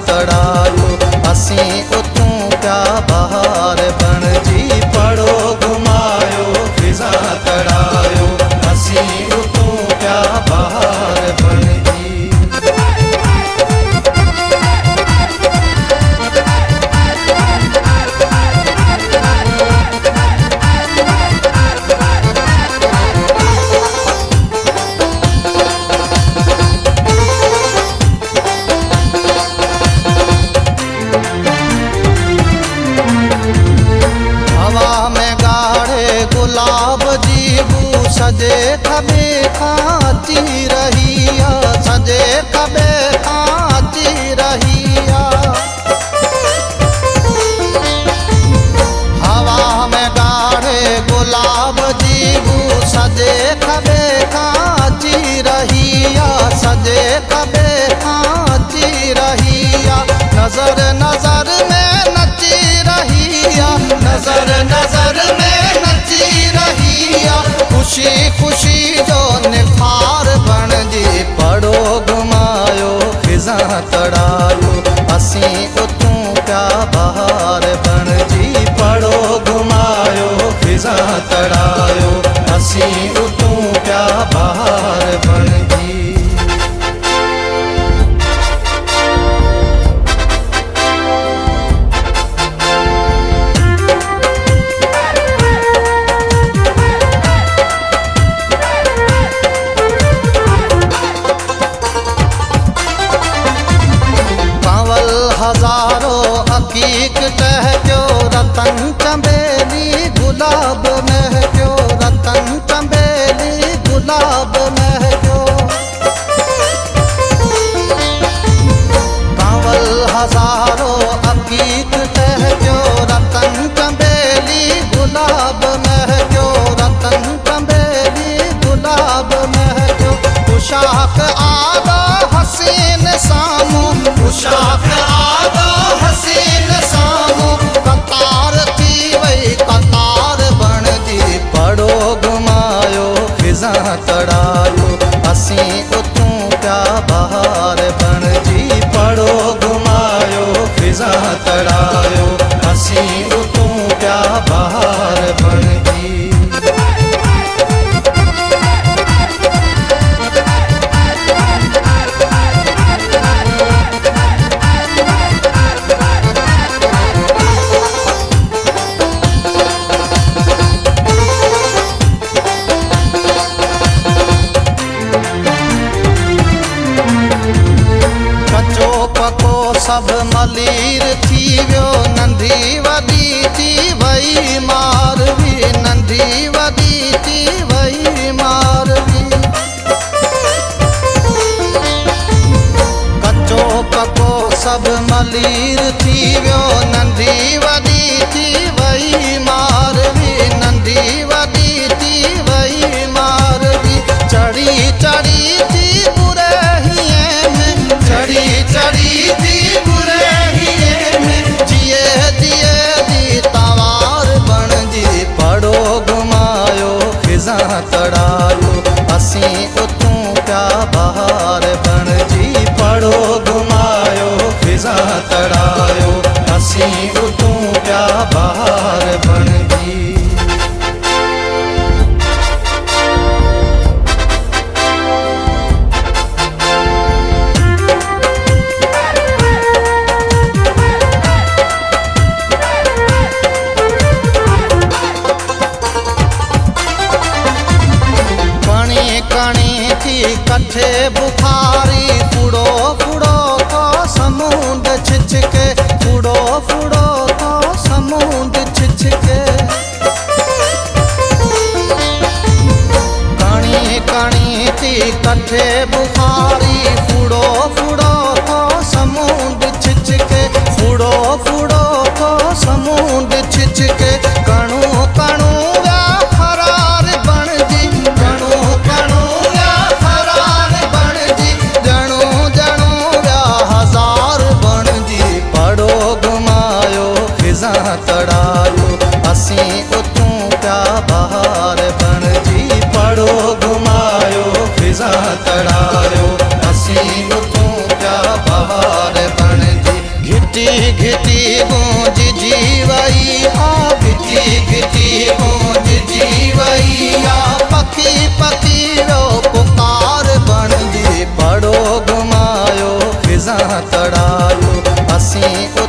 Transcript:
तड़ायो असी उतूं प्या बहार बण जी पड़ो घुमायो फिजा तड़ायो असी उतूं प्या बहार बण जी। गुलाब जीबू सजे खबे खाती रहिया सजे खबे खाती रहिया हवा में गाढ़े गुलाब जीबू सजे खबे खाती रहिया सजे खबे खाती रहिया नजर नजर में नची रहिया नजर नजर में खुशी खुशी जो निखार बण जी पड़ो घुमायो फिजा तड़ायो असी उतूं प्या बहार बण जी पड़ो घुमायो फिजा तड़ायो असी उतूं प्या बहार बण जी। हजारों हकीक टहक्यो रतन चंबेली गुलाब महक्यो रतन चंबेली गुलाब महक्यो कंवल हजारों हकीक टहक्यो रतन चंबेली गुलाब महक्यो रतन चंबेली गुलाब महक्यो उशाक आदा हसीन सामू उशाक आदा हसीन सामू कतार थी वही कतार बण जी पड़ो घुमायो फिजा तड़ायो असी उतूं प्या बहार बण जी पड़ो घुमायो फिजा तड़ायो असी उतूं प्या बहार बण जी। सब मलीर थी वियो नंढी वॾी थी वई मारवी नंढी वॾी थी वई मारवी कचो पको सब मलीर थी वियो नंढी वॾी थी वई मारवी नंढी वॾी थी वई मारवी चढ़ी चढ़ी थी बुरहिए में चढ़ी चढ़ी थी तड़ायो असी उतूं प्या बहार बण जी पड़ो घुमायो फिजा तड़ायो असी उतूं सां तड़ायो असीं